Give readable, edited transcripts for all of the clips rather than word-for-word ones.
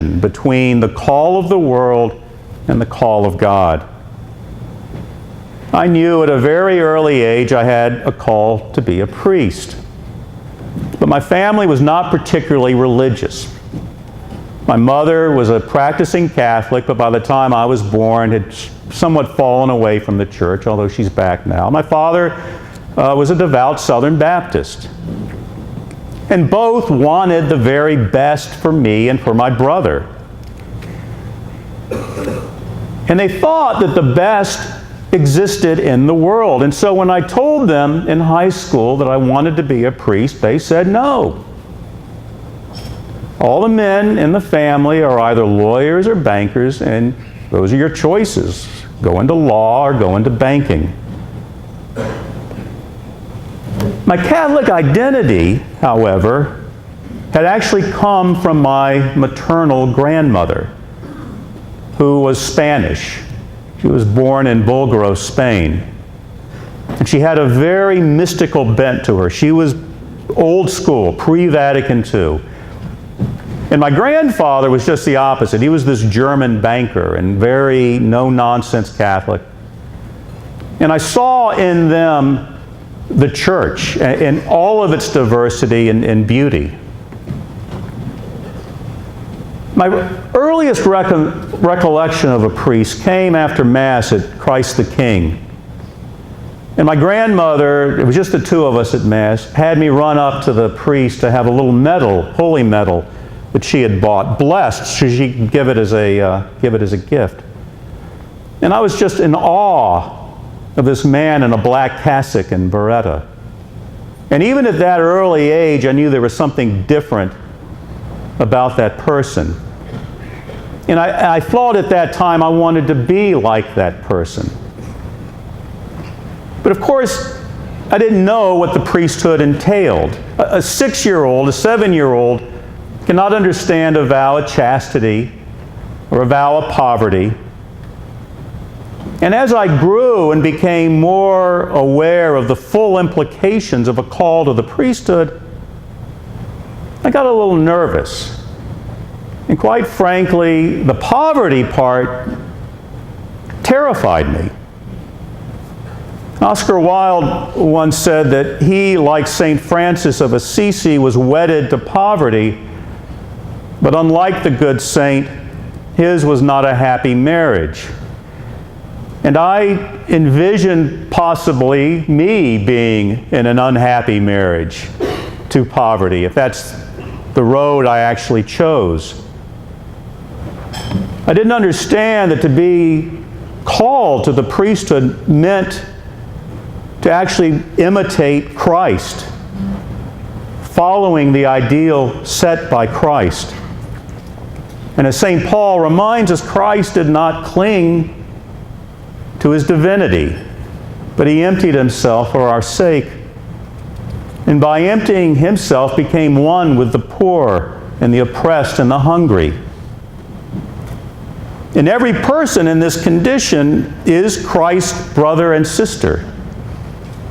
between the call of the world and the call of God. I knew at a very early age I had a call to be a priest. But my family was not particularly religious. My mother was a practicing Catholic, but by the time I was born had somewhat fallen away from the church, although she's back now. My father was a devout Southern Baptist. And both wanted the very best for me and for my brother. And they thought that the best existed in the world. And so when I told them in high school that I wanted to be a priest, they said no. All the men in the family are either lawyers or bankers, and those are your choices. Go into law or go into banking. My Catholic identity, however, had actually come from my maternal grandmother, who was Spanish. She was born in Burgos, Spain. And she had a very mystical bent to her. She was old school, pre-Vatican II. And my grandfather was just the opposite. He was this German banker and very no-nonsense Catholic. And I saw in them the church in all of its diversity and beauty. My earliest recollection of a priest came after Mass at Christ the King. And my grandmother, it was just the two of us at Mass, had me run up to the priest to have a little medal, holy medal, that she had bought, blessed, so she could give it as a gift. And I was just in awe of this man in a black cassock and biretta. And even at that early age, I knew there was something different about that person. And I thought at that time I wanted to be like that person. But of course, I didn't know what the priesthood entailed. A 6-year-old, a 7-year-old cannot understand a vow of chastity or a vow of poverty. And as I grew and became more aware of the full implications of a call to the priesthood, I got a little nervous. And quite frankly, the poverty part terrified me. Oscar Wilde once said that he, like St. Francis of Assisi, was wedded to poverty, but unlike the good saint, his was not a happy marriage. And I envisioned possibly me being in an unhappy marriage to poverty, if that's the road I actually chose. I didn't understand that to be called to the priesthood meant to actually imitate Christ, following the ideal set by Christ. And as St. Paul reminds us, Christ did not cling to his divinity, but he emptied himself for our sake. And by emptying himself, became one with the poor and the oppressed and the hungry. And every person in this condition is Christ's brother and sister.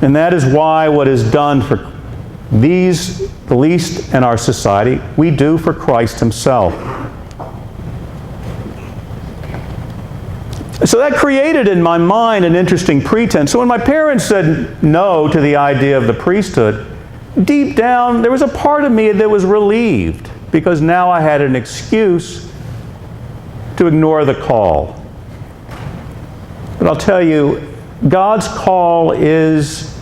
And that is why what is done for these, the least in our society, we do for Christ himself. So that created in my mind an interesting pretense. So when my parents said no to the idea of the priesthood, deep down there was a part of me that was relieved, because now I had an excuse to ignore the call. But I'll tell you, God's call is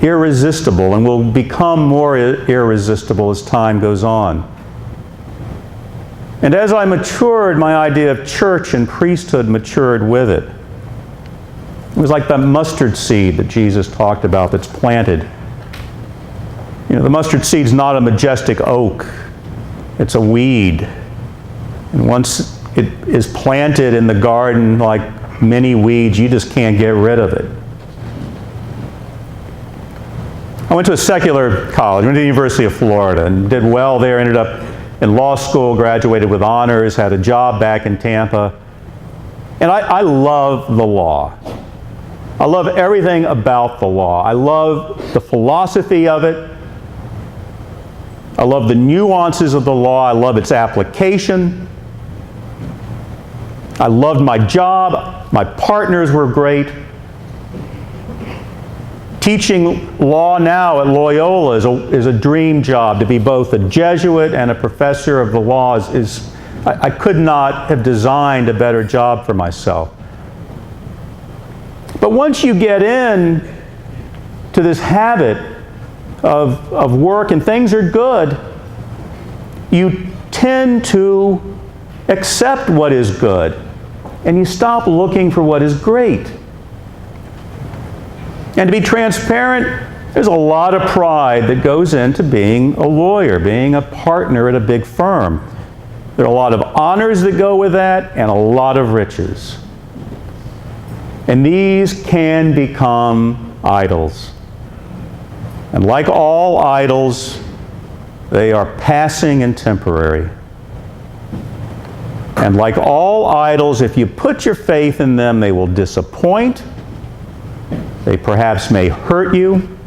irresistible and will become more irresistible as time goes on. And as I matured, my idea of church and priesthood matured with it. It was like that mustard seed that Jesus talked about that's planted. You know, the mustard seed's not a majestic oak. It's a weed. And once it is planted in the garden like many weeds, you just can't get rid of it. I went to a secular college, went to the University of Florida, and did well there, ended up in law school, graduated with honors, had a job back in Tampa. And I love the law. I love everything about the law. I love the philosophy of it. I love the nuances of the law. I love its application. I loved my job. My partners were great. Teaching law now at Loyola is a dream job. To be both a Jesuit and a professor of the law I could not have designed a better job for myself. But once you get in to this habit of work and things are good, you tend to accept what is good and you stop looking for what is great. And to be transparent, there's a lot of pride that goes into being a lawyer, being a partner at a big firm. There are a lot of honors that go with that and a lot of riches. And these can become idols. And like all idols, they are passing and temporary. And like all idols, if you put your faith in them, they will disappoint. They perhaps may hurt you.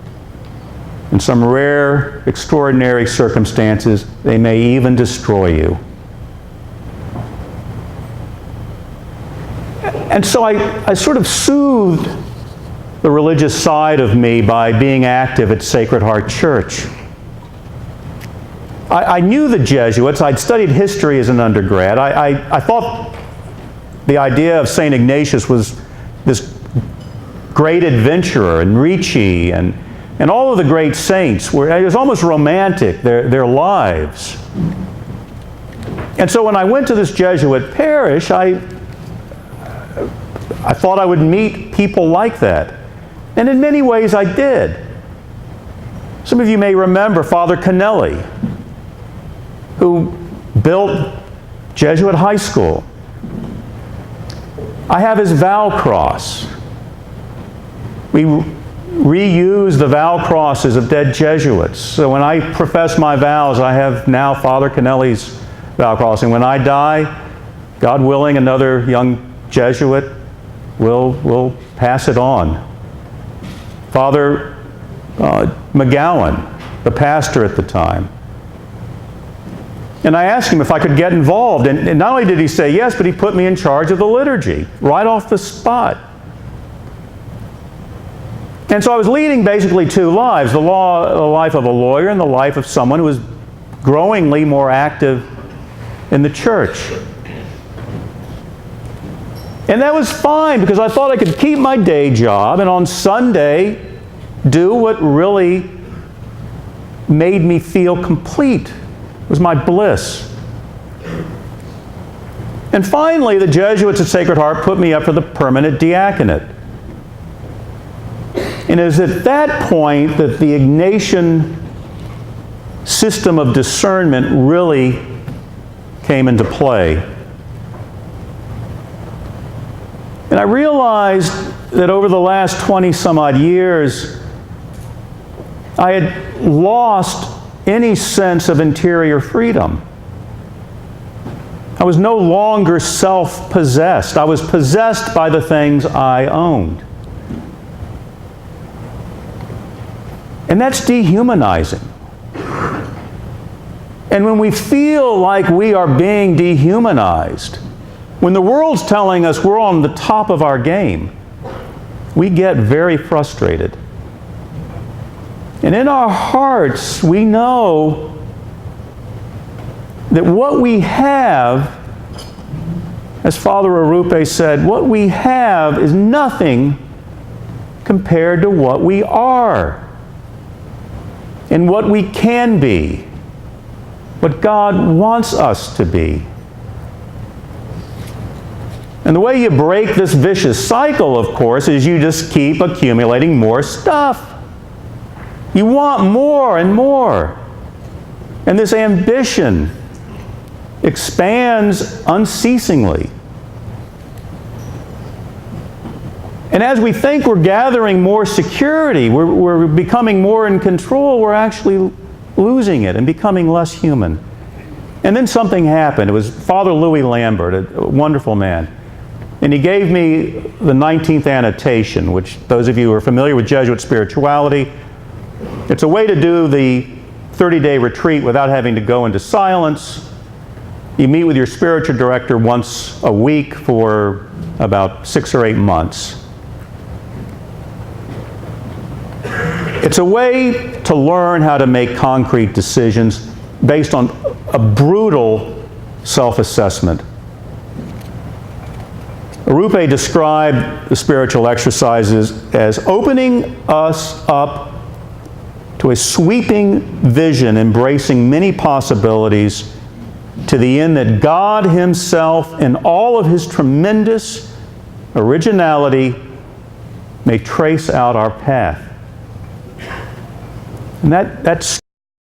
In some rare, extraordinary circumstances, they may even destroy you. And so I sort of soothed the religious side of me by being active at Sacred Heart Church. I knew the Jesuits. I'd studied history as an undergrad. I thought the idea of St. Ignatius was this great adventurer, and Ricci, and all of the great saints. It was almost romantic, their lives. And so when I went to this Jesuit parish, I thought I would meet people like that. And in many ways I did. Some of you may remember Father Kennelly, who built Jesuit High School. I have his vow cross. We reuse the vow crosses of dead Jesuits. So when I profess my vows, I have now Father Kennelly's vow cross. And when I die, God willing, another young Jesuit will pass it on. Father McGowan, the pastor at the time. And I asked him if I could get involved. And not only did he say yes, but he put me in charge of the liturgy right off the spot. And so I was leading basically two lives, the life of a lawyer and the life of someone who was growingly more active in the church. And that was fine because I thought I could keep my day job and on Sunday do what really made me feel complete. It was my bliss. And finally, the Jesuits at Sacred Heart put me up for the permanent diaconate. And it was at that point that the Ignatian system of discernment really came into play. And I realized that over the last 20 some odd years, I had lost any sense of interior freedom. I was no longer self-possessed. I was possessed by the things I owned. And that's dehumanizing. And when we feel like we are being dehumanized, when the world's telling us we're on the top of our game, we get very frustrated. And in our hearts, we know that what we have, as Father Arupe said, what we have is nothing compared to what we are and what we can be, what God wants us to be. And the way you break this vicious cycle, of course, is you just keep accumulating more stuff. You want more and more. And this ambition expands unceasingly. And as we think we're gathering more security, we're becoming more in control, we're actually losing it and becoming less human. And then something happened. It was Father Louis Lambert, a wonderful man. And he gave me the 19th annotation, which those of you who are familiar with Jesuit spirituality, it's a way to do the 30-day retreat without having to go into silence. You meet with your spiritual director once a week for about 6 or 8 months. It's a way to learn how to make concrete decisions based on a brutal self-assessment. Rupe described the spiritual exercises as opening us up to a sweeping vision, embracing many possibilities, to the end that God Himself, in all of His tremendous originality, may trace out our path. And that's